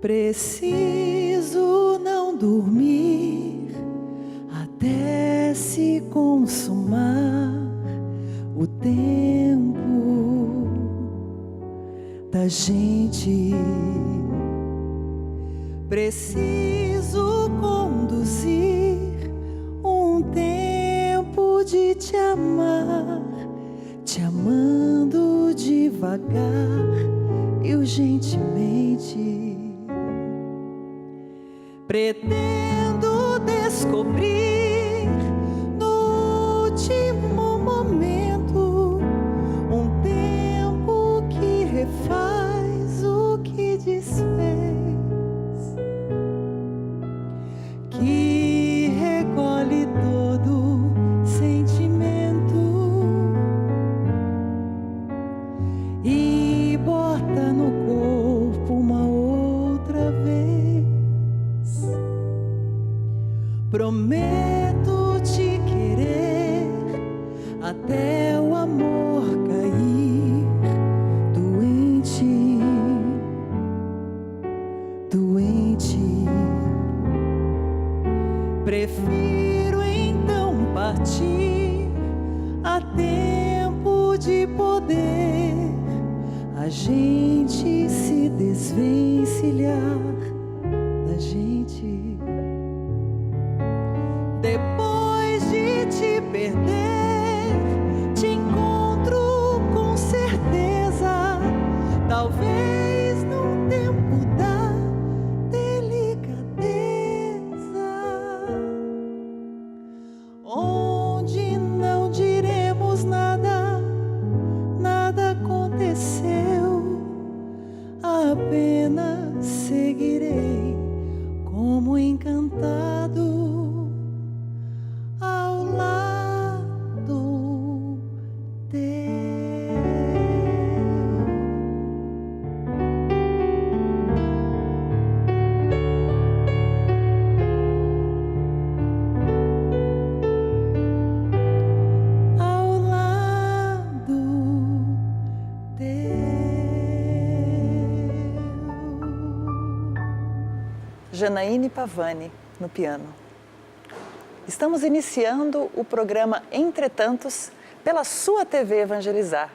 Preciso não dormir até se consumar o tempo da gente. Preciso conduzir um tempo de te amar, te amando devagar e urgentemente. Pretendo descobrir no último momento um tempo que refaz o que desfez, que recolhe todo sentimento e bota no corpo uma outra vez. Prometo te querer até o amor cair, doente, doente. Prefiro então partir a tempo de poder a gente se desvencilhar da gente. Depois de te perder, te encontro com certeza, talvez num tempo da delicadeza, onde não diremos nada, nada aconteceu, apenas seguirei como encantado ao lado teu. Ao lado teu. Janaíne Pavani, no piano. Estamos iniciando o programa Entretantos pela sua TV Evangelizar.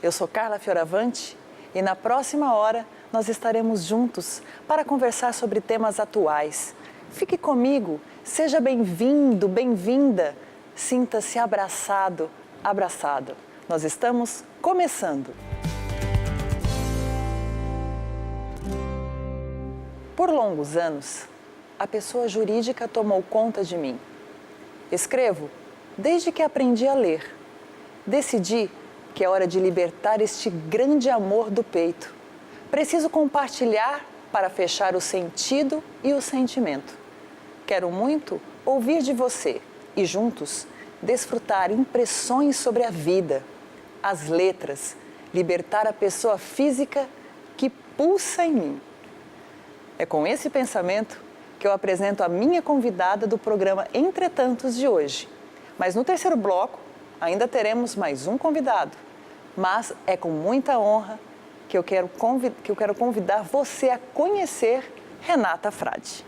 Eu sou Carla Fioravante e na próxima hora nós estaremos juntos para conversar sobre temas atuais. Fique comigo, seja bem-vindo, bem-vinda, sinta-se abraçado, abraçado. Nós estamos começando. Por longos anos, a pessoa jurídica tomou conta de mim. Escrevo desde que aprendi a ler. Decidi que é hora de libertar este grande amor do peito. Preciso compartilhar para fechar o sentido e o sentimento. Quero muito ouvir de você e juntos desfrutar impressões sobre a vida, as letras, libertar a pessoa física que pulsa em mim. É com esse pensamento que eu apresento a minha convidada do programa Entretantos de hoje. Mas no terceiro bloco, ainda teremos mais um convidado. Mas é com muita honra que eu quero convidar você a conhecer Renata Frade.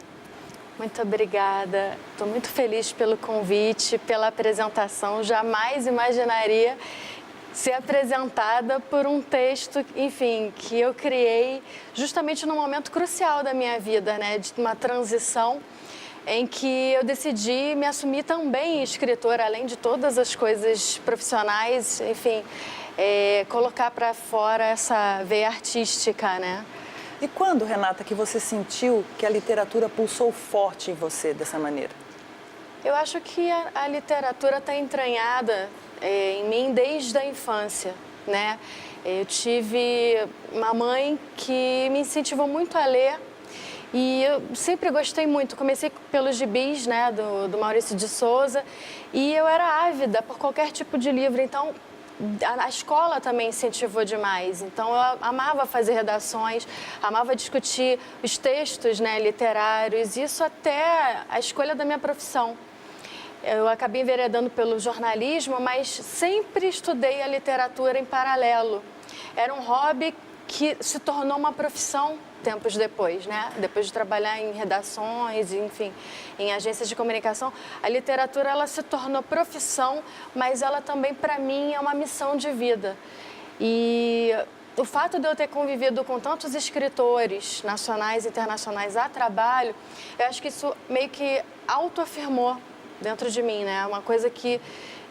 Muito obrigada. Estou muito feliz pelo convite, pela apresentação. Jamais imaginaria ser apresentada por um texto, enfim, que eu criei justamente num momento crucial da minha vida, né, de uma transição em que eu decidi me assumir também escritora, além de todas as coisas profissionais, enfim, colocar para fora essa veia artística, né? E quando, Renata, que você sentiu que a literatura pulsou forte em você dessa maneira? Eu acho que a literatura está entranhada em mim desde a infância, né? Eu tive uma mãe que me incentivou muito a ler e eu sempre gostei muito. Comecei pelos gibis, né, do Maurício de Souza, e eu era ávida por qualquer tipo de livro, então a escola também incentivou demais. Então eu amava fazer redações, amava discutir os textos, né, literários, isso até a escolha da minha profissão. Eu acabei enveredando pelo jornalismo, mas sempre estudei a literatura em paralelo. Era um hobby que se tornou uma profissão tempos depois, né? Depois de trabalhar em redações, enfim, em agências de comunicação, a literatura ela se tornou profissão, mas ela também para mim é uma missão de vida. E o fato de eu ter convivido com tantos escritores nacionais e internacionais a trabalho, eu acho que isso meio que autoafirmou dentro de mim, né? Uma coisa que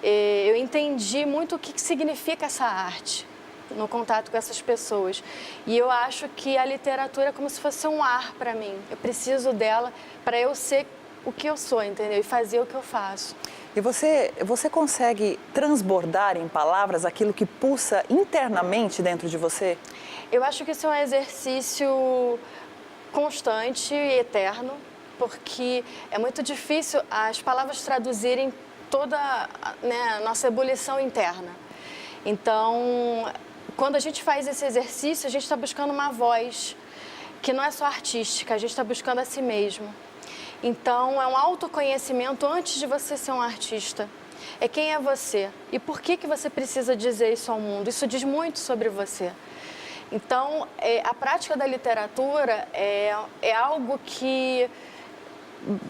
eu entendi muito o que significa essa arte no contato com essas pessoas. E eu acho que a literatura é como se fosse um ar para mim. Eu preciso dela para eu ser o que eu sou, entendeu? E fazer o que eu faço. E você consegue transbordar em palavras aquilo que pulsa internamente dentro de você? Eu acho que isso é um exercício constante e eterno, porque é muito difícil as palavras traduzirem toda, né, a nossa ebulição interna. Então, quando a gente faz esse exercício, a gente está buscando uma voz que não é só artística, a gente está buscando a si mesmo. Então, é um autoconhecimento antes de você ser um artista. É quem é você e por que você precisa dizer isso ao mundo. Isso diz muito sobre você. Então, a prática da literatura é algo que,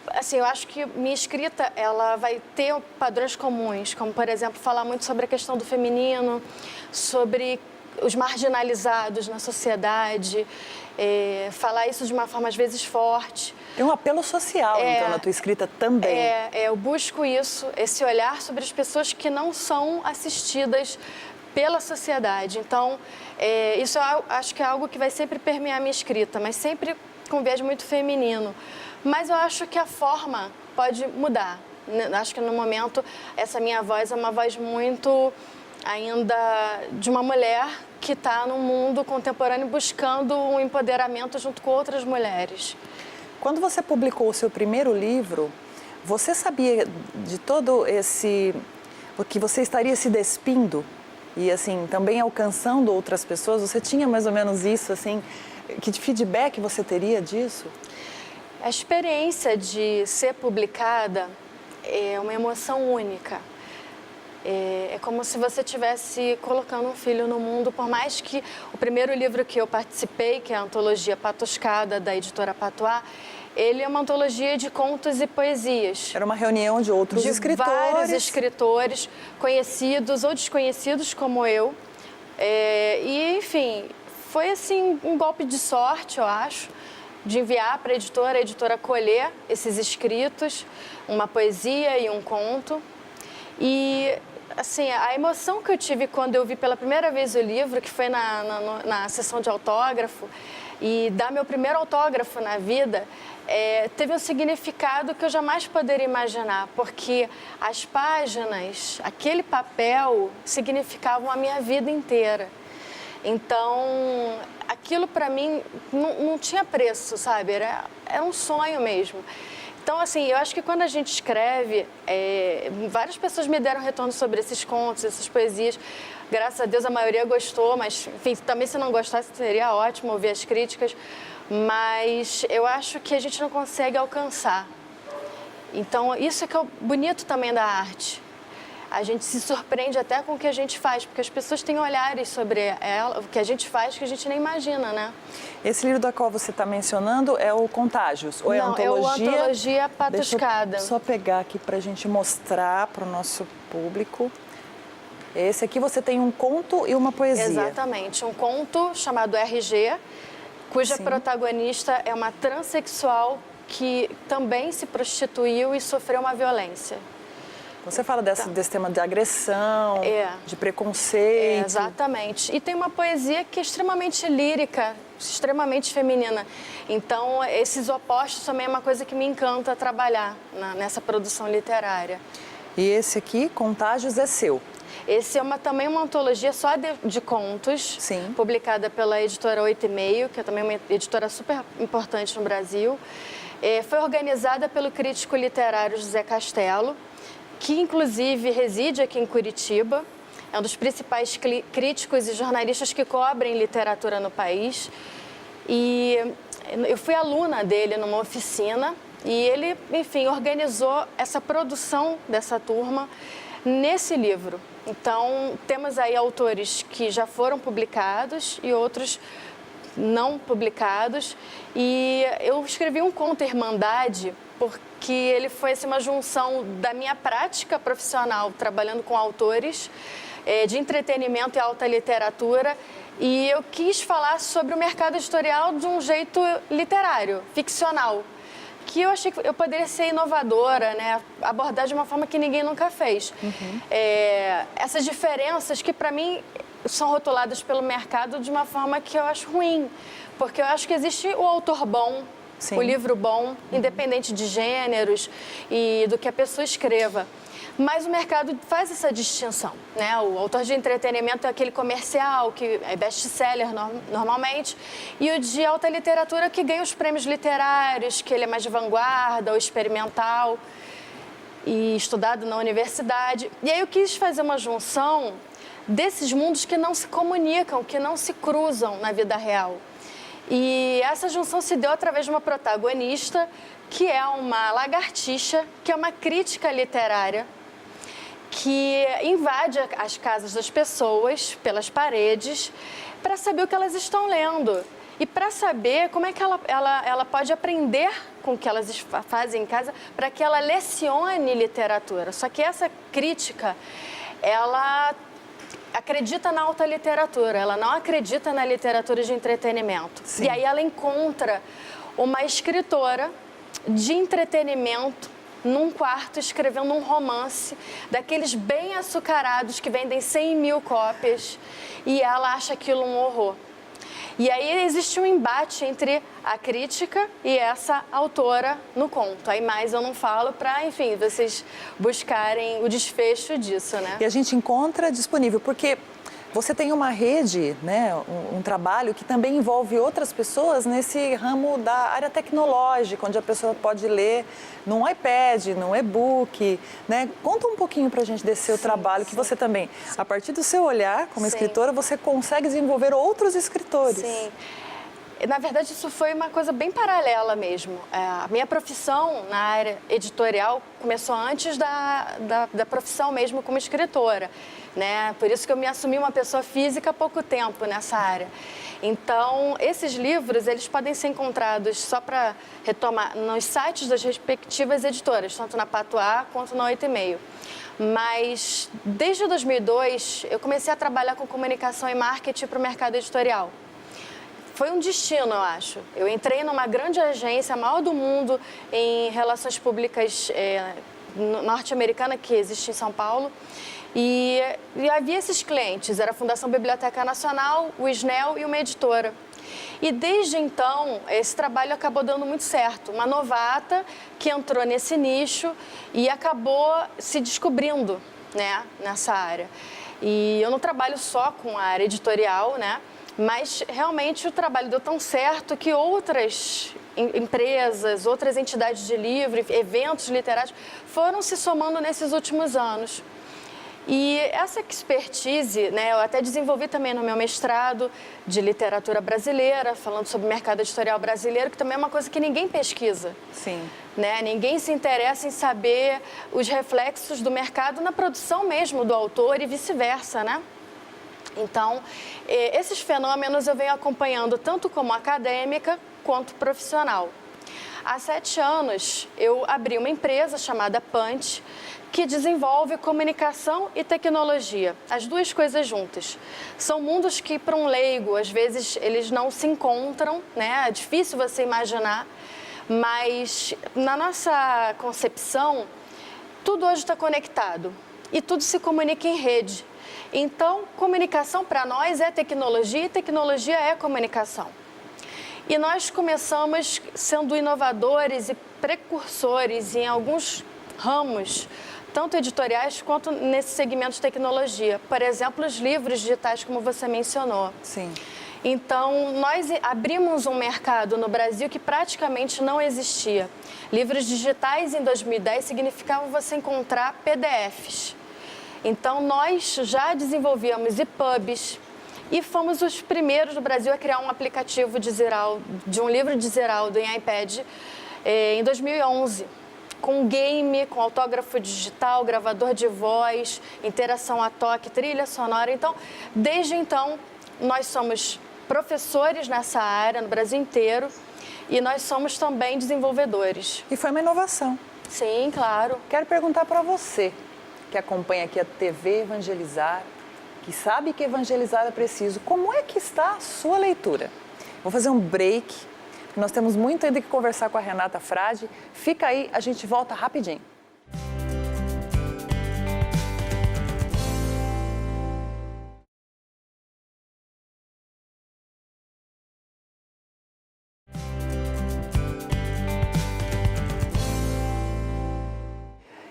assim, eu acho que minha escrita ela vai ter padrões comuns, como, por exemplo, falar muito sobre a questão do feminino, sobre os marginalizados na sociedade, falar isso de uma forma, às vezes, forte. Tem um apelo social, então, na tua escrita também. Eu busco isso, esse olhar sobre as pessoas que não são assistidas pela sociedade. Então, isso eu acho que é algo que vai sempre permear a minha escrita, mas sempre com viés muito feminino. Mas eu acho que a forma pode mudar. Acho que no momento essa minha voz é uma voz muito ainda de uma mulher que está no mundo contemporâneo buscando um empoderamento junto com outras mulheres. Quando você publicou o seu primeiro livro, você sabia de todo esse... que você estaria se despindo e, assim, também alcançando outras pessoas? Você tinha mais ou menos isso, assim? Que feedback você teria disso? A experiência de ser publicada é uma emoção única. É como se você estivesse colocando um filho no mundo, por mais que o primeiro livro que eu participei, que é a antologia Patuscada, da editora Patois, ele é uma antologia de contos e poesias. Era uma reunião de outros escritores. Vários escritores, conhecidos ou desconhecidos como eu. E, enfim, foi assim um golpe de sorte, eu acho, de enviar para a editora colher esses escritos, uma poesia e um conto. E, assim, a emoção que eu tive quando eu vi pela primeira vez o livro, que foi na sessão de autógrafo, e dar meu primeiro autógrafo na vida, teve um significado que eu jamais poderia imaginar, porque as páginas, aquele papel, significavam a minha vida inteira. Então, aquilo para mim não tinha preço, sabe? Era um sonho mesmo. Então, assim, eu acho que quando a gente escreve, várias pessoas me deram retorno sobre esses contos, essas poesias. Graças a Deus a maioria gostou, mas, enfim, também se não gostasse seria ótimo ouvir as críticas. Mas eu acho que a gente não consegue alcançar. Então, isso é que é o bonito também da arte. A gente se surpreende até com o que a gente faz, porque as pessoas têm olhares sobre ela, o que a gente faz que a gente nem imagina, né? Esse livro da qual você está mencionando é o Contágios? Ou é a antologia? Não, é o Antologia Patuscada. Deixa eu só pegar aqui para a gente mostrar para o nosso público. Esse aqui você tem um conto e uma poesia. Exatamente, um conto chamado RG, cuja protagonista é uma transexual que também se prostituiu e sofreu uma violência. Você fala desse tema de agressão, de preconceito. Exatamente. E tem uma poesia que é extremamente lírica, extremamente feminina. Então, esses opostos também é uma coisa que me encanta trabalhar nessa produção literária. E esse aqui, Contágios, é seu? Esse é também uma antologia só de contos, publicada pela editora 8,5, que é também uma editora super importante no Brasil. Foi organizada pelo crítico literário José Castelo, que inclusive reside aqui em Curitiba, é um dos principais críticos e jornalistas que cobrem literatura no país. E eu fui aluna dele numa oficina e ele, enfim, organizou essa produção dessa turma nesse livro. Então, temos aí autores que já foram publicados e outros não publicados. E eu escrevi um conto, Irmandade, porque ele foi assim, uma junção da minha prática profissional, trabalhando com autores, de entretenimento e alta literatura, e eu quis falar sobre o mercado editorial de um jeito literário, ficcional, que eu achei que eu poderia ser inovadora, né? Abordar de uma forma que ninguém nunca fez. Essas diferenças que, para mim, são rotuladas pelo mercado de uma forma que eu acho ruim, porque eu acho que existe o autor bom, sim, o livro bom, independente de gêneros e do que a pessoa escreva. Mas o mercado faz essa distinção, né? O autor de entretenimento é aquele comercial, que é best-seller normalmente, e o de alta literatura que ganha os prêmios literários, que ele é mais de vanguarda ou experimental e estudado na universidade. E aí eu quis fazer uma junção desses mundos que não se comunicam, que não se cruzam na vida real. E essa junção se deu através de uma protagonista, que é uma lagartixa, que é uma crítica literária, que invade as casas das pessoas pelas paredes para saber o que elas estão lendo e para saber como é que ela pode aprender com o que elas fazem em casa para que ela lecione literatura. Só que essa crítica, ela acredita na alta literatura, ela não acredita na literatura de entretenimento. Sim. E aí ela encontra uma escritora de entretenimento num quarto escrevendo um romance daqueles bem açucarados que vendem 100 mil cópias, e ela acha aquilo um horror. E aí existe um embate entre a crítica e essa autora no conto. Aí mais eu não falo para, enfim, vocês buscarem o desfecho disso, né? E a gente encontra disponível, porque você tem uma rede, né, um trabalho que também envolve outras pessoas nesse ramo da área tecnológica, onde a pessoa pode ler num iPad, num e-book, né? Conta um pouquinho pra gente desse seu trabalho, que você também, a partir do seu olhar como escritora, você consegue desenvolver outros escritores. Sim. Na verdade, isso foi uma coisa bem paralela mesmo. A minha profissão na área editorial começou antes da profissão mesmo como escritora, né? Por isso que eu me assumi uma pessoa física há pouco tempo nessa área. Então, esses livros, eles podem ser encontrados, só para retomar, nos sites das respectivas editoras, tanto na Patois quanto na 8,5. Mas, desde 2002, eu comecei a trabalhar com comunicação e marketing para o mercado editorial. Foi um destino, eu acho. Eu entrei numa grande agência, a maior do mundo em relações públicas norte-americana, que existe em São Paulo. E havia esses clientes, era a Fundação Biblioteca Nacional, o SNEL e uma editora. E desde então, esse trabalho acabou dando muito certo. Uma novata que entrou nesse nicho e acabou se descobrindo, né, nessa área. E eu não trabalho só com a área editorial, né? Mas, realmente, o trabalho deu tão certo que outras empresas, outras entidades de livro, eventos literários, foram se somando nesses últimos anos. E essa expertise, né, eu até desenvolvi também no meu mestrado de literatura brasileira, falando sobre o mercado editorial brasileiro, que também é uma coisa que ninguém pesquisa. Sim. Né? Ninguém se interessa em saber os reflexos do mercado na produção mesmo do autor e vice-versa, né? Então, esses fenômenos eu venho acompanhando tanto como acadêmica quanto profissional. Há 7 anos, eu abri uma empresa chamada Punch, que desenvolve comunicação e tecnologia, as duas coisas juntas. São mundos que, para um leigo, às vezes, eles não se encontram, né? É difícil você imaginar, mas na nossa concepção, tudo hoje está conectado e tudo se comunica em rede. Então, comunicação para nós é tecnologia e tecnologia é comunicação. E nós começamos sendo inovadores e precursores em alguns ramos, tanto editoriais quanto nesse segmento de tecnologia. Por exemplo, os livros digitais, como você mencionou. Sim. Então, nós abrimos um mercado no Brasil que praticamente não existia. Livros digitais em 2010 significavam você encontrar PDFs. Então, nós já desenvolvíamos EPUBs e fomos os primeiros do Brasil a criar um aplicativo de um livro de Zeraldo em iPad em 2011, com game, com autógrafo digital, gravador de voz, interação a toque, trilha sonora. Então, desde então, nós somos professores nessa área no Brasil inteiro e nós somos também desenvolvedores. E foi uma inovação. Sim, claro. Quero perguntar para você, que acompanha aqui a TV Evangelizar, que sabe que evangelizar é preciso, como é que está a sua leitura? Vou fazer um break, nós temos muito ainda que conversar com a Renata Frade. Fica aí, a gente volta rapidinho.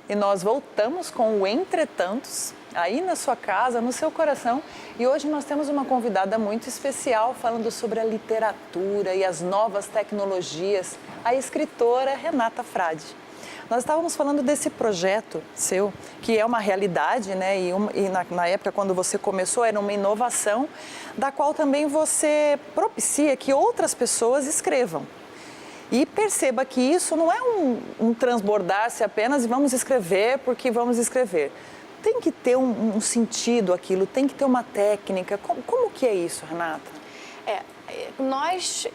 E nós voltamos com o Entretantos, aí na sua casa, no seu coração. E hoje nós temos uma convidada muito especial falando sobre a literatura e as novas tecnologias, a escritora Renata Frade. Nós estávamos falando desse projeto seu, que é uma realidade, né? E na época, quando você começou, era uma inovação, da qual também você propicia que outras pessoas escrevam. E perceba que isso não é um transbordar-se apenas e vamos escrever porque vamos escrever. Tem que ter um sentido aquilo, tem que ter uma técnica. Como que é isso, Renata? Nós,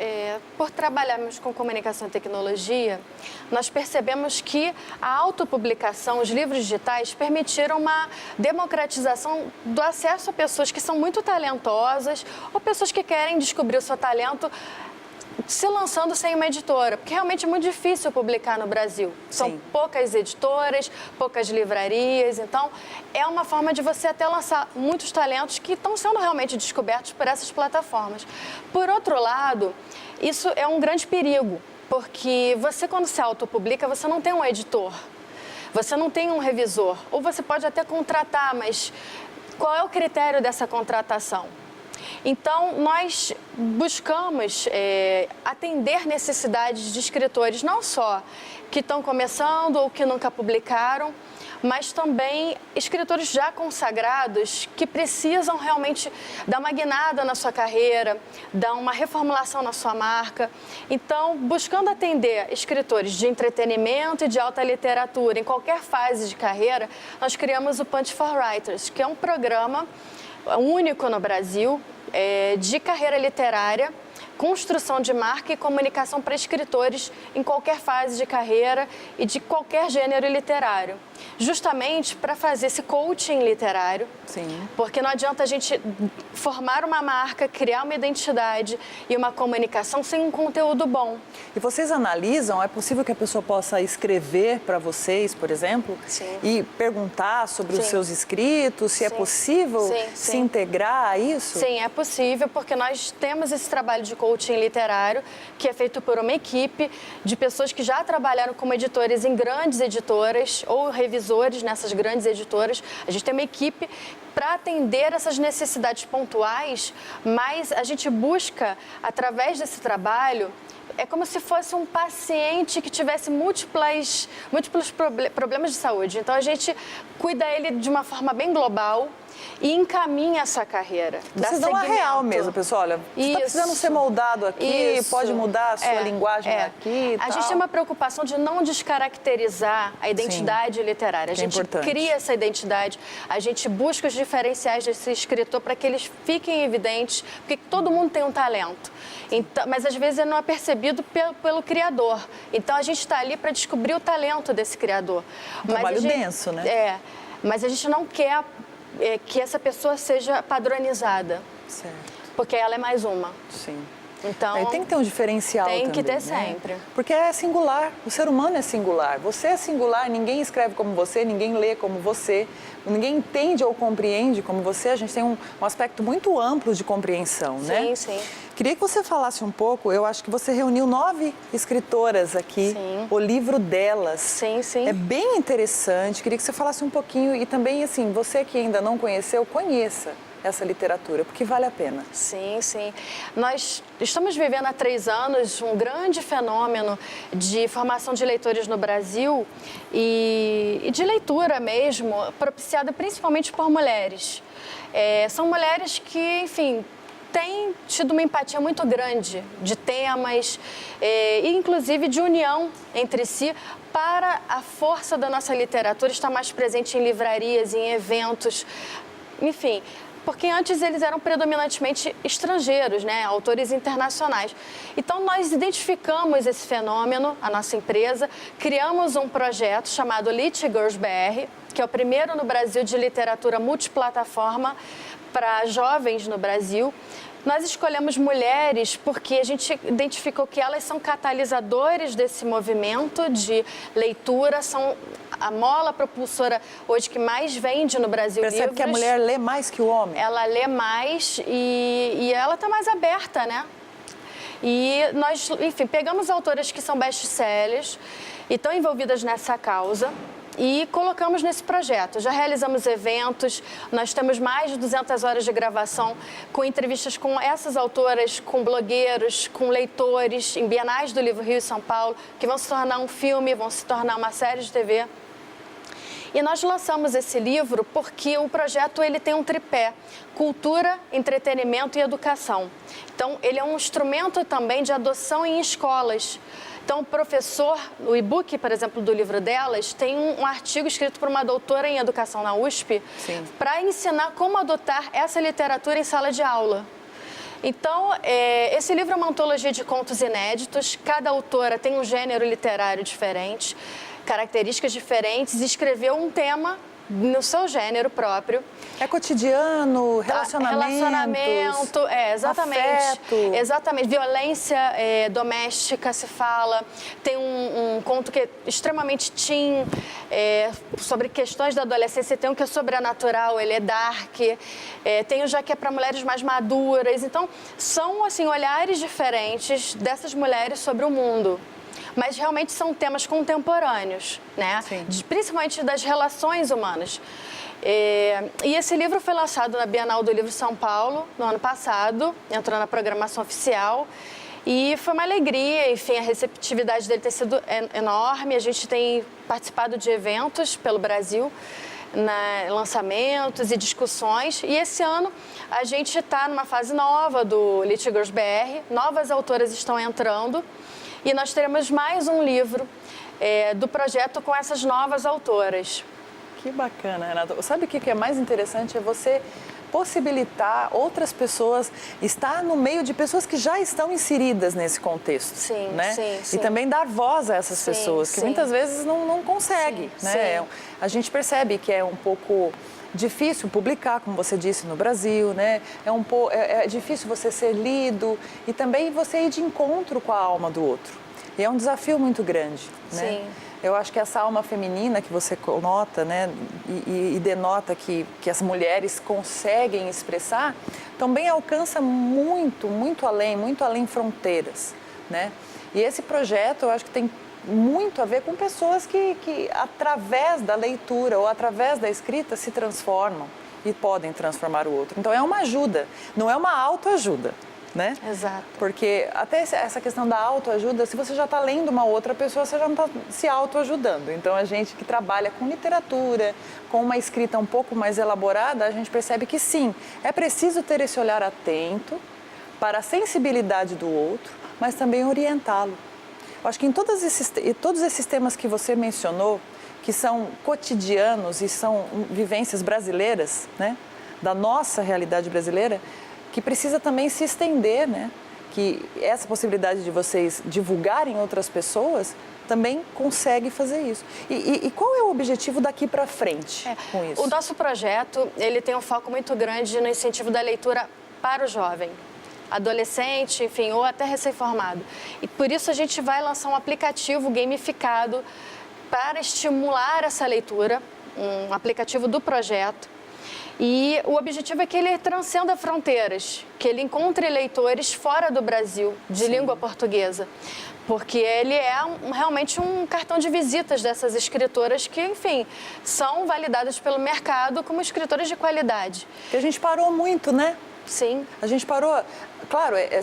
por trabalharmos com comunicação e tecnologia, nós percebemos que a autopublicação, os livros digitais, permitiram uma democratização do acesso a pessoas que são muito talentosas ou pessoas que querem descobrir o seu talento se lançando sem uma editora, porque realmente é muito difícil publicar no Brasil. São poucas editoras, poucas livrarias, então é uma forma de você até lançar muitos talentos que estão sendo realmente descobertos por essas plataformas. Por outro lado, isso é um grande perigo, porque você quando se autopublica, você não tem um editor, você não tem um revisor, ou você pode até contratar, mas qual é o critério dessa contratação? Então, nós buscamos atender necessidades de escritores, não só que estão começando ou que nunca publicaram, mas também escritores já consagrados que precisam realmente dar uma guinada na sua carreira, dar uma reformulação na sua marca. Então, buscando atender escritores de entretenimento e de alta literatura em qualquer fase de carreira, nós criamos o Punch for Writers, que é um programa único no Brasil, de carreira literária, construção de marca e comunicação para escritores em qualquer fase de carreira e de qualquer gênero literário. Justamente para fazer esse coaching literário, porque não adianta a gente formar uma marca, criar uma identidade e uma comunicação sem um conteúdo bom. E vocês analisam, é possível que a pessoa possa escrever para vocês, por exemplo, e perguntar sobre os seus escritos, se é possível se integrar a isso? Sim, é possível, porque nós temos esse trabalho de coaching literário, que é feito por uma equipe de pessoas que já trabalharam como editores em grandes editoras ou revisores nessas grandes editoras. A gente tem uma equipe para atender essas necessidades pontuais, mas a gente busca, através desse trabalho, é como se fosse um paciente que tivesse múltiplos problemas de saúde. Então, a gente cuida ele de uma forma bem global e encaminha essa carreira. Vocês dão a real mesmo, pessoal. Olha, você está precisando ser moldado aqui, pode mudar a sua linguagem aqui e tal. A gente tem uma preocupação de não descaracterizar a identidade literária. A gente cria essa identidade, a gente busca os diferenciais desse escritor para que eles fiquem evidentes, porque todo mundo tem um talento. Então, mas às vezes ele não é percebido pelo criador. Então a gente está ali para descobrir o talento desse criador. Um trabalho denso, né? Mas a gente não quer que essa pessoa seja padronizada. Certo. Porque ela é mais uma. Sim. Então, tem que ter um diferencial também. Tem que ter né? sempre. Porque é singular, o ser humano é singular. Você é singular, ninguém escreve como você, ninguém lê como você, ninguém entende ou compreende como você. A gente tem um aspecto muito amplo de compreensão, né? Sim, sim. Queria que você falasse um pouco, eu acho que você reuniu 9 escritoras aqui, o livro delas. Sim, sim. É bem interessante, queria que você falasse um pouquinho e também, assim, você que ainda não conheceu, conheça essa literatura, porque vale a pena. Sim, sim. Nós estamos vivendo há 3 anos um grande fenômeno de formação de leitores no Brasil e de leitura mesmo, propiciada principalmente por mulheres. São mulheres que, enfim, têm tido uma empatia muito grande de temas e, inclusive, de união entre si para a força da nossa literatura estar mais presente em livrarias, em eventos, enfim, porque antes eles eram predominantemente estrangeiros, né? Autores internacionais. Então, nós identificamos esse fenômeno, a nossa empresa, criamos um projeto chamado Lit Girls BR, que é o primeiro no Brasil de literatura multiplataforma para jovens no Brasil. Nós escolhemos mulheres porque a gente identificou que elas são catalisadores desse movimento de leitura, são a mola propulsora hoje que mais vende no Brasil livros. Percebe que a mulher lê mais que o homem? Ela lê mais e ela está mais aberta, né? E nós, enfim, pegamos autoras que são best-sellers e estão envolvidas nessa causa e colocamos nesse projeto. Já realizamos eventos, nós temos mais de 200 horas de gravação com entrevistas com essas autoras, com blogueiros, com leitores, em bienais do Livro Rio e São Paulo, que vão se tornar um filme, vão se tornar uma série de TV. E nós lançamos esse livro porque o projeto ele tem um tripé: cultura, entretenimento e educação. Então, ele é um instrumento também de adoção em escolas. Então, o professor, o e-book, por exemplo, do livro delas, tem um artigo escrito por uma doutora em educação na USP para ensinar como adotar essa literatura em sala de aula. Então, esse livro é uma antologia de contos inéditos. Cada autora tem um gênero literário diferente, características diferentes, e escreveu um tema no seu gênero próprio. É cotidiano, relacionamento, exatamente. Afeto. Exatamente. Violência doméstica se fala. Tem um conto que é extremamente teen, sobre questões da adolescência. Tem um que é sobrenatural, ele é dark. Tem um já que é para mulheres mais maduras. Então, são assim, olhares diferentes dessas mulheres sobre o mundo. Mas realmente são temas contemporâneos, né? Principalmente das relações humanas. E esse livro foi lançado na Bienal do Livro São Paulo, no ano passado, entrou na programação oficial. E foi uma alegria, enfim, a receptividade dele tem sido enorme. A gente tem participado de eventos pelo Brasil, lançamentos e discussões. E esse ano a gente está numa fase nova do Lit Girls BR, novas autoras estão entrando. E nós teremos mais um livro do projeto com essas novas autoras. Que bacana, Renata. Sabe o que é mais interessante? É você possibilitar outras pessoas, estar no meio de pessoas que já estão inseridas nesse contexto. Sim, né? sim. E também dar voz a essas pessoas, que muitas vezes não conseguem. Né? A gente percebe que é um pouco difícil publicar, como você disse, no Brasil, né? É difícil você ser lido e também você ir de encontro com a alma do outro. E é um desafio muito grande, né? Sim. Eu acho que essa alma feminina que você nota, né, e denota que as mulheres conseguem expressar, também alcança muito, muito além fronteiras, né? E esse projeto, eu acho que tem muito a ver com pessoas que através da leitura ou através da escrita se transformam e podem transformar o outro. Então é uma ajuda, não é uma autoajuda, né? Exato. Porque até essa questão da autoajuda, se você já está lendo uma outra pessoa, você já não está se autoajudando. Então a gente que trabalha com literatura, com uma escrita um pouco mais elaborada, a gente percebe que sim, é preciso ter esse olhar atento para a sensibilidade do outro, mas também orientá-lo. Eu acho que em todos esses temas que você mencionou, que são cotidianos e são vivências brasileiras, né, da nossa realidade brasileira, que precisa também se estender, né, que essa possibilidade de vocês divulgarem outras pessoas também consegue fazer isso. E qual é o objetivo daqui para frente com isso? O nosso projeto, ele tem um foco muito grande no incentivo da leitura para o jovem, adolescente, enfim, ou até recém-formado. E por isso a gente vai lançar um aplicativo gamificado para estimular essa leitura, um aplicativo do projeto. E o objetivo é que ele transcenda fronteiras, que ele encontre leitores fora do Brasil, de língua portuguesa. Porque ele é realmente um cartão de visitas dessas escritoras que, enfim, são validadas pelo mercado como escritoras de qualidade. Que a gente parou muito, né? Sim. A gente parou, claro, é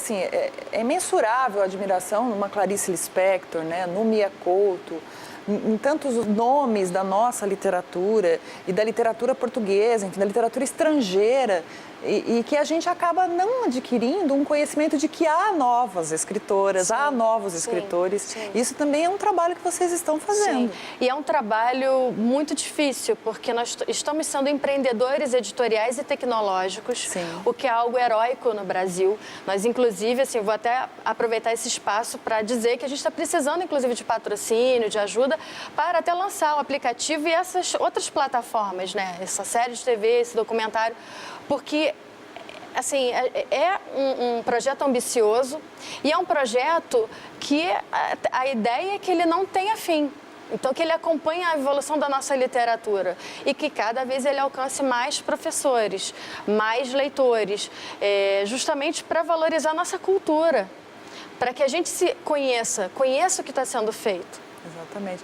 imensurável a admiração numa Clarice Lispector, né, no Mia Couto, em tantos nomes da nossa literatura e da literatura portuguesa, enfim, da literatura estrangeira, e que a gente acaba não adquirindo um conhecimento de que há novas escritoras, Sim, há novos sim, escritores. sim. Isso também é um trabalho que vocês estão fazendo. Sim, e é um trabalho muito difícil, porque nós estamos sendo empreendedores editoriais e tecnológicos, Sim. o que é algo heróico no Brasil. Nós, inclusive, assim, vou até aproveitar esse espaço para dizer que a gente está precisando, inclusive, de patrocínio, de ajuda, para até lançar o aplicativo e essas outras plataformas, né? Essa série de TV, esse documentário, porque... Assim, é um projeto ambicioso e é um projeto que a ideia é que ele não tenha fim. Então, que ele acompanhe a evolução da nossa literatura e que cada vez ele alcance mais professores, mais leitores, justamente para valorizar a nossa cultura, para que a gente se conheça o que está sendo feito. Exatamente.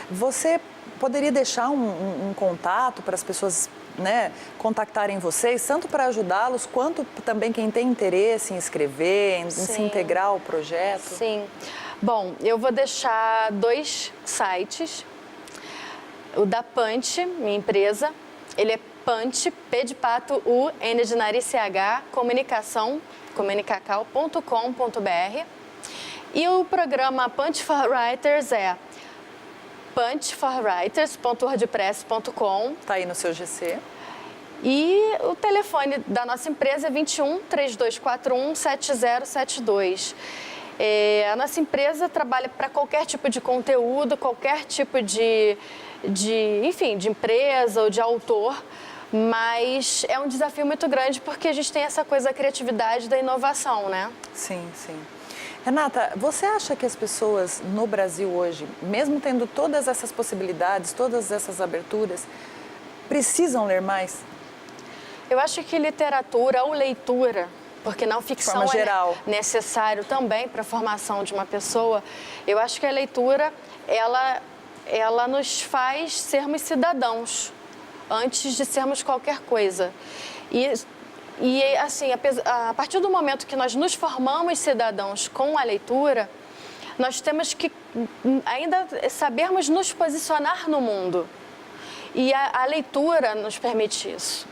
Você poderia deixar um contato para as pessoas, né, contactarem vocês, tanto para ajudá-los, quanto também quem tem interesse em escrever, em se integrar ao projeto? Sim. Bom, eu vou deixar 2 sites. O da Punch, minha empresa, ele é Punch, P de pato, U, N de nariz, CH, comunicacau.com.br. E o programa Punch for Writers é punchforwriters.wordpress.com. Está aí no seu GC. E o telefone da nossa empresa é 21 3241 7072. A nossa empresa trabalha para qualquer tipo de conteúdo, qualquer tipo de empresa ou de autor, mas é um desafio muito grande porque a gente tem essa coisa da criatividade, da inovação, né? Sim, sim. Renata, você acha que as pessoas no Brasil hoje, mesmo tendo todas essas possibilidades, todas essas aberturas, precisam ler mais? Eu acho que literatura ou leitura, porque não ficção é necessário também para a formação de uma pessoa, eu acho que a leitura, ela nos faz sermos cidadãos antes de sermos qualquer coisa. E assim, a partir do momento que nós nos formamos cidadãos com a leitura, nós temos que ainda sabermos nos posicionar no mundo. E a leitura nos permite isso.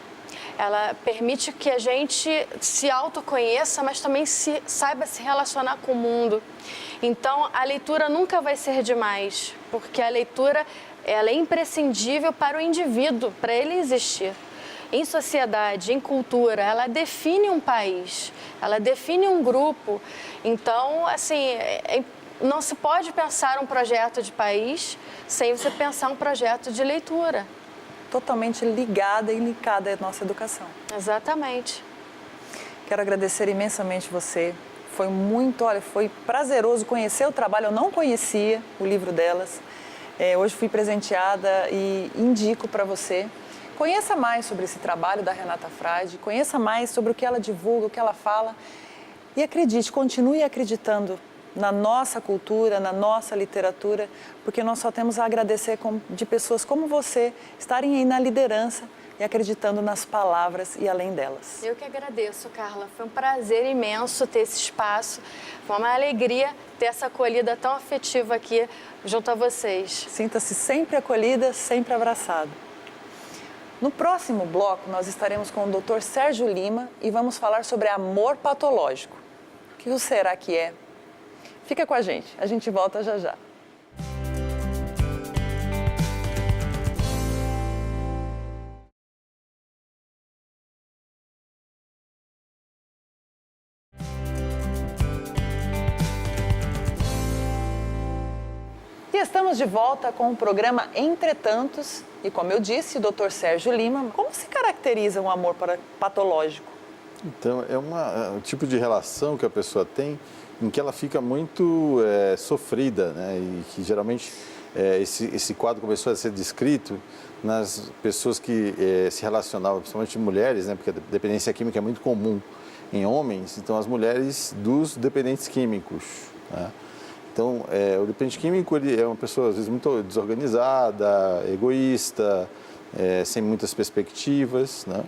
Ela permite que a gente se autoconheça, mas também saiba se relacionar com o mundo. Então, a leitura nunca vai ser demais, porque a leitura ela é imprescindível para o indivíduo, para ele existir. Em sociedade, em cultura, ela define um país, ela define um grupo. Então, assim, não se pode pensar um projeto de país sem você pensar um projeto de leitura. Totalmente ligada e linkada à nossa educação. Exatamente. Quero agradecer imensamente você. Foi prazeroso conhecer o trabalho. Eu não conhecia o livro delas. Hoje fui presenteada e indico para você. Conheça mais sobre esse trabalho da Renata Frade, conheça mais sobre o que ela divulga, o que ela fala e acredite, continue acreditando na nossa cultura, na nossa literatura, porque nós só temos a agradecer de pessoas como você estarem aí na liderança e acreditando nas palavras e além delas. Eu que agradeço, Carla. Foi um prazer imenso ter esse espaço. Foi uma alegria ter essa acolhida tão afetiva aqui junto a vocês. Sinta-se sempre acolhida, sempre abraçada. No próximo bloco, nós estaremos com o Dr. Sérgio Lima e vamos falar sobre amor patológico. O que será que é? Fica com a gente volta já já. E estamos de volta com o programa Entretantos. E como eu disse, o Dr. Sérgio Lima, como se caracteriza um amor patológico? Então, é um tipo de relação que a pessoa tem em que ela fica muito sofrida, né? E que geralmente esse quadro começou a ser descrito nas pessoas que se relacionavam, principalmente mulheres, né? Porque a dependência química é muito comum em homens, então as mulheres dos dependentes químicos, né? Então, o dependente químico ele é uma pessoa, às vezes, muito desorganizada, egoísta, sem muitas perspectivas, né?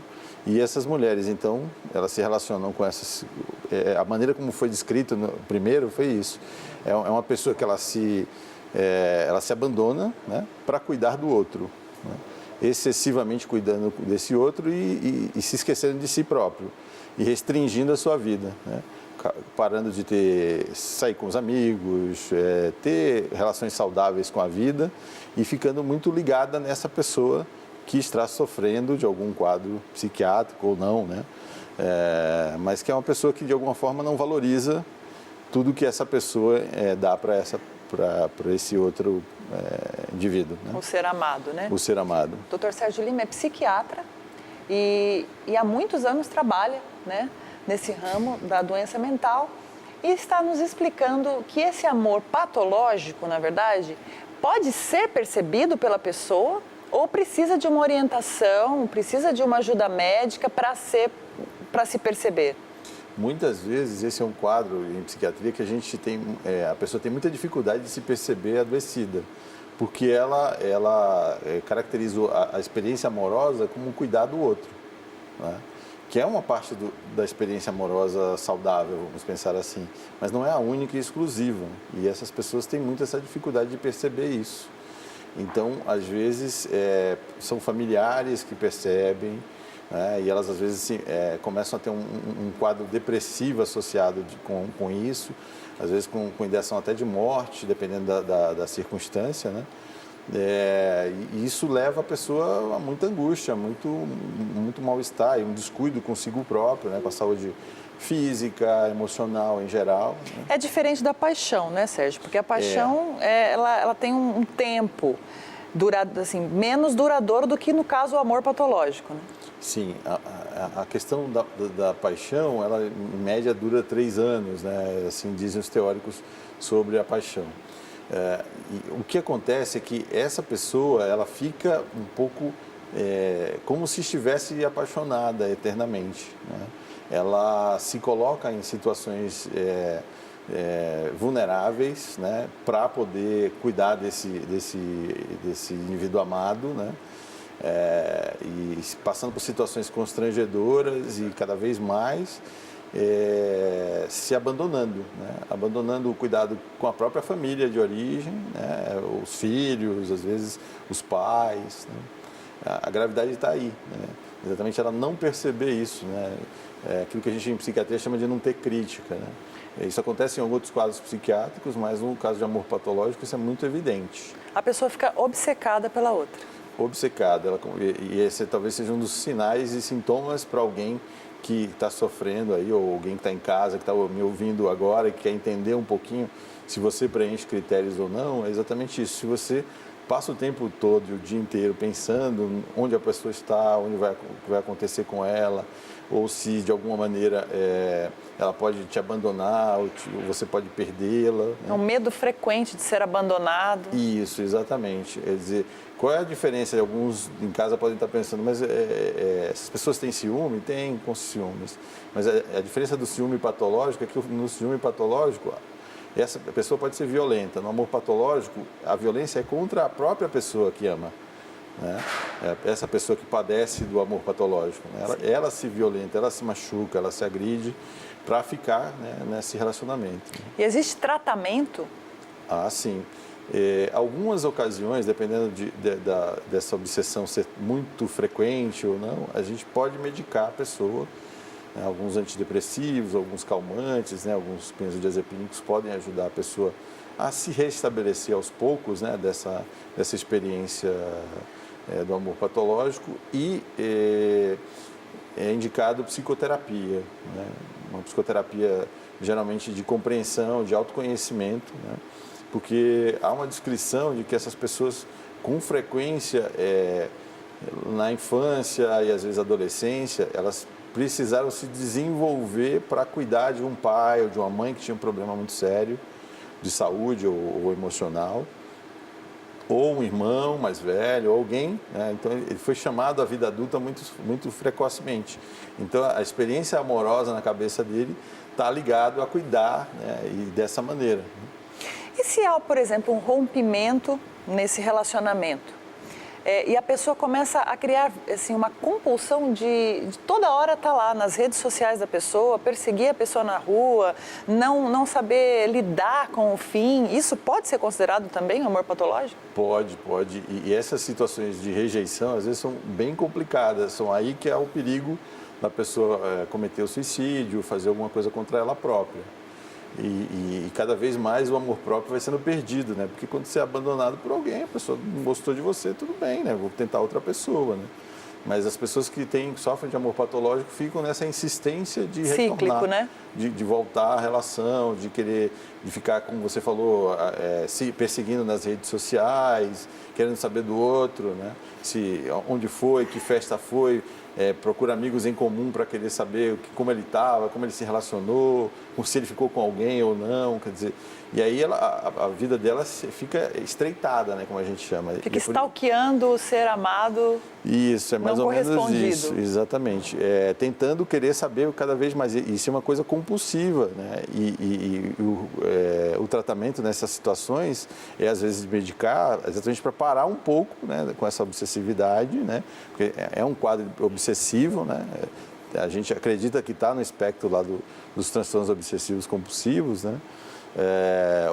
E essas mulheres, então, elas se relacionam com essas... a maneira como foi descrito no primeiro foi isso. É uma pessoa que ela se abandona, né, para cuidar do outro, né? excessivamente cuidando desse outro e se esquecendo de si próprio e restringindo a sua vida, né? Parando de sair com os amigos, ter relações saudáveis com a vida e ficando muito ligada nessa pessoa que está sofrendo de algum quadro psiquiátrico ou não, né? Mas que é uma pessoa que de alguma forma não valoriza tudo que essa pessoa dá para esse outro indivíduo, né? O ser amado, né? O ser amado. Dr. Sérgio Lima é psiquiatra e há muitos anos trabalha, né, nesse ramo da doença mental e está nos explicando que esse amor patológico, na verdade, pode ser percebido pela pessoa ou precisa de uma orientação, precisa de uma ajuda médica para se perceber. Muitas vezes esse é um quadro em psiquiatria que a pessoa tem muita dificuldade de se perceber adoecida, porque ela caracteriza a experiência amorosa como um cuidar do outro, né? Que é uma parte da experiência amorosa saudável, vamos pensar assim, mas não é a única e exclusiva, e essas pessoas têm muito essa dificuldade de perceber isso. Então, às vezes, são familiares que percebem, né? E elas às vezes começam a ter um quadro depressivo associado com isso, às vezes com ideação até de morte, dependendo da circunstância, né? E isso leva a pessoa a muita angústia, muito mal-estar e um descuido consigo próprio, né? Com a saúde física, emocional em geral, né? É diferente da paixão, né, Sérgio? Porque a paixão, ela tem um tempo assim, menos duradouro do que, no caso, o amor patológico, né? Sim, a questão da paixão, ela em média dura 3 anos, né? Assim dizem os teóricos sobre a paixão. E o que acontece é que essa pessoa, ela fica um pouco como se estivesse apaixonada eternamente, né? Ela se coloca em situações vulneráveis, né? Para poder cuidar desse indivíduo amado, né? E passando por situações constrangedoras e cada vez mais se abandonando, né? Abandonando o cuidado com a própria família de origem, né? Os filhos, às vezes os pais, né? A gravidade está aí, né? Exatamente ela não perceber isso, né? Aquilo que a gente em psiquiatria chama de não ter crítica, né? Isso acontece em outros quadros psiquiátricos, mas no caso de amor patológico isso é muito evidente. A pessoa fica obcecada pela outra. Obcecada, e esse talvez seja um dos sinais e sintomas para alguém que está sofrendo aí, ou alguém que está em casa, que está me ouvindo agora e que quer entender um pouquinho se você preenche critérios ou não, é exatamente isso. Se você passa o tempo todo, o dia inteiro, pensando onde a pessoa está, o que vai acontecer com ela, ou se de alguma maneira ela pode te abandonar, ou você pode perdê-la, né? É um medo frequente de ser abandonado. Isso, exatamente. Quer dizer, qual é a diferença? Alguns em casa podem estar pensando, mas essas pessoas têm ciúme? Tem, com ciúmes. Mas a diferença do ciúme patológico é que no ciúme patológico, essa pessoa pode ser violenta. No amor patológico, a violência é contra a própria pessoa que ama, né? Essa pessoa que padece do amor patológico, né? Ela se violenta, ela se machuca, ela se agride para ficar, né, nesse relacionamento. E existe tratamento? Ah, sim. Algumas ocasiões, dependendo dessa obsessão ser muito frequente ou não, a gente pode medicar a pessoa, né? Alguns antidepressivos, alguns calmantes, né? Alguns benzodiazepínicos podem ajudar a pessoa a se restabelecer aos poucos, né? dessa experiência do amor patológico, e é indicado psicoterapia, né? Uma psicoterapia geralmente de compreensão, de autoconhecimento, né? Porque há uma descrição de que essas pessoas, com frequência, na infância e às vezes adolescência, elas precisaram se desenvolver para cuidar de um pai ou de uma mãe que tinha um problema muito sério de saúde ou emocional, ou um irmão mais velho, ou alguém, né? Então ele foi chamado à vida adulta muito precocemente. Então a experiência amorosa na cabeça dele está ligado a cuidar, né? E dessa maneira. E se há, por exemplo, um rompimento nesse relacionamento? E a pessoa começa a criar assim, uma compulsão de toda hora estar lá nas redes sociais da pessoa, perseguir a pessoa na rua, não saber lidar com o fim. Isso pode ser considerado também um amor patológico? Pode. E essas situações de rejeição, às vezes, são bem complicadas. São aí que é o perigo da pessoa cometer o suicídio, fazer alguma coisa contra ela própria. E cada vez mais o amor próprio vai sendo perdido, né? Porque quando você é abandonado por alguém, a pessoa não gostou de você, tudo bem, né? Vou tentar outra pessoa, né? Mas as pessoas que sofrem de amor patológico ficam nessa insistência de retornar, cíclico, né? De voltar à relação, de ficar, como você falou, se perseguindo nas redes sociais, querendo saber do outro, né? Onde foi, que festa foi. Procura amigos em comum para querer saber como ele estava, como ele se relacionou, se ele ficou com alguém ou não, quer dizer, e aí a vida dela fica estreitada, né, como a gente chama. Fica stalkeando o ser amado. Isso, é mais ou menos isso, exatamente. Tentando querer saber cada vez mais. Isso é uma coisa compulsiva, né? O tratamento nessas situações é, às vezes, medicar exatamente para parar um pouco, né, com essa obsessividade, né? Porque é um quadro obsessivo, né? A gente acredita que está no espectro lá dos transtornos obsessivos compulsivos, né?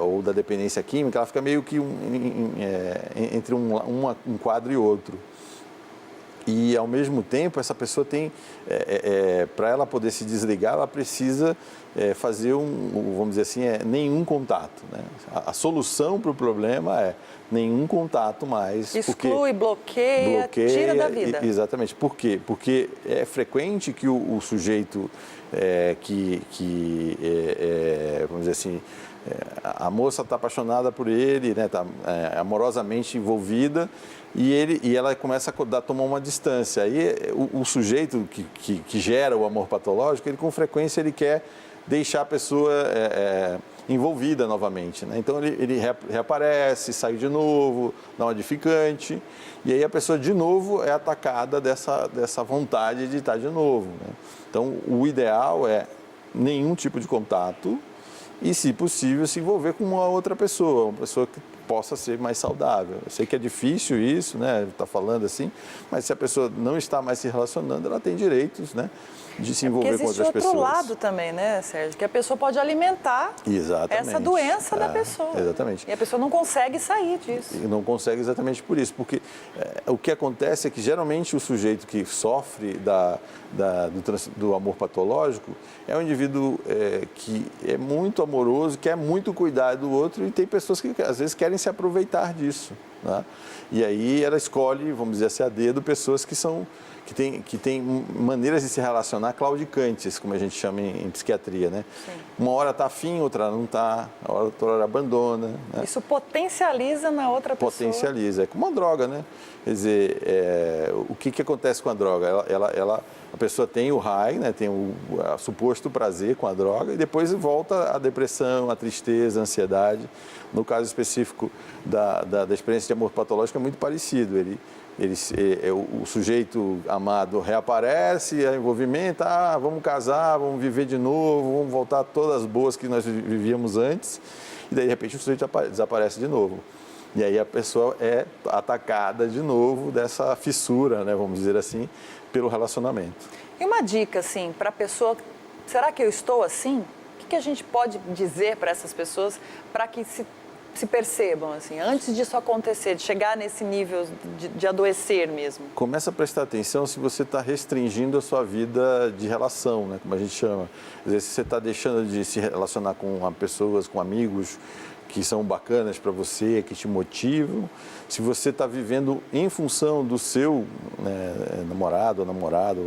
Ou da dependência química, ela fica meio que entre um quadro e outro. E, ao mesmo tempo, essa pessoa tem, para ela poder se desligar, ela precisa fazer vamos dizer assim, nenhum contato, né? A solução para o problema é nenhum contato mais. Exclui, bloqueia, tira da vida. Exatamente. Por quê? Porque é frequente que o sujeito vamos dizer assim, a moça está apaixonada por ele, né? Está amorosamente envolvida, e ela começa a tomar uma distância. Aí o sujeito que gera o amor patológico, ele com frequência ele quer deixar a pessoa envolvida novamente, né? Então ele reaparece, sai de novo, dá uma edificante, e aí a pessoa de novo é atacada dessa vontade de estar de novo, né? Então o ideal é nenhum tipo de contato e, se possível, se envolver com uma outra pessoa, uma pessoa que possa ser mais saudável. Eu sei que é difícil isso, né? Está falando assim, mas se a pessoa não está mais se relacionando, ela tem direitos, né, de se envolver com outras pessoas. Existe outro lado também, né, Sérgio? Que a pessoa pode alimentar essa doença da pessoa. Exatamente. E a pessoa não consegue sair disso. E não consegue exatamente por isso, porque o que acontece é que geralmente o sujeito que sofre do amor patológico é um indivíduo que é muito amoroso, quer muito cuidar do outro, e tem pessoas que às vezes querem se aproveitar disso, né? E aí ela escolhe, vamos dizer assim, a dedo, pessoas que têm maneiras de se relacionar claudicantes, como a gente chama em psiquiatria, né? Sim. Uma hora está afim, outra não está, outra hora abandona, né? Isso potencializa na outra pessoa. Potencializa, é como uma droga, né? Quer dizer, o que acontece com a droga? A pessoa tem o high, né? Tem o suposto prazer com a droga, e depois volta a depressão, a tristeza, a ansiedade. No caso específico da experiência de amor patológico, é muito parecido. O sujeito amado reaparece, é envolvimento, vamos casar, vamos viver de novo, vamos voltar a todas as boas que nós vivíamos antes, e daí, de repente, o sujeito desaparece de novo. E aí a pessoa é atacada de novo dessa fissura, né, vamos dizer assim, pelo relacionamento. E uma dica, assim, para a pessoa, será que eu estou assim? O que a gente pode dizer para essas pessoas para que se percebam, assim, antes disso acontecer, de chegar nesse nível de adoecer mesmo? Começa a prestar atenção se você está restringindo a sua vida de relação, né, como a gente chama. Às vezes você está deixando de se relacionar com pessoas, com amigos que são bacanas para você, que te motivam. Se você está vivendo em função do seu, né, namorado ou namorada,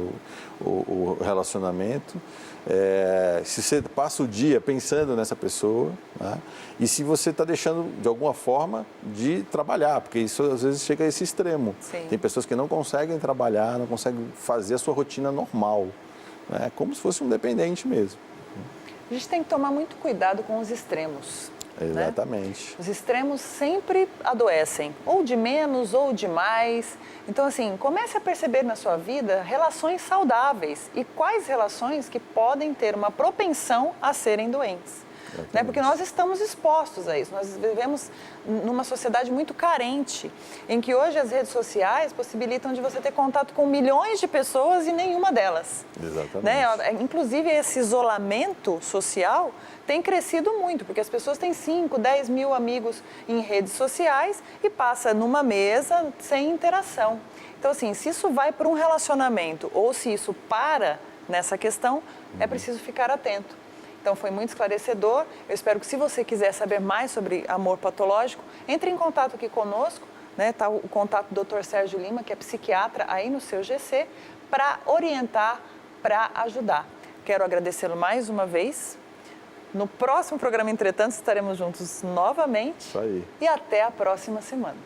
ou relacionamento, se você passa o dia pensando nessa pessoa, né, e se você está deixando, de alguma forma, de trabalhar, porque isso às vezes chega a esse extremo. Sim. Tem pessoas que não conseguem trabalhar, não conseguem fazer a sua rotina normal, né, como se fosse um dependente mesmo. A gente tem que tomar muito cuidado com os extremos. Exatamente. Né? Os extremos sempre adoecem, ou de menos ou de mais. Então, assim, comece a perceber na sua vida relações saudáveis e quais relações que podem ter uma propensão a serem doentes. né? Porque nós estamos expostos a isso. Nós vivemos numa sociedade muito carente, em que hoje as redes sociais possibilitam de você ter contato com milhões de pessoas e nenhuma delas. Exatamente. Né? Inclusive, esse isolamento social tem crescido muito, porque as pessoas têm 5, 10 mil amigos em redes sociais e passa numa mesa sem interação. Então, assim, se isso vai para um relacionamento ou se isso para nessa questão, é preciso ficar atento. Então, foi muito esclarecedor. Eu espero que, se você quiser saber mais sobre amor patológico, entre em contato aqui conosco, né? Tá o contato do Dr. Sérgio Lima, que é psiquiatra aí no seu GC, para orientar, para ajudar. Quero agradecê-lo mais uma vez. No próximo programa, entretanto, estaremos juntos novamente. Isso aí. E até a próxima semana.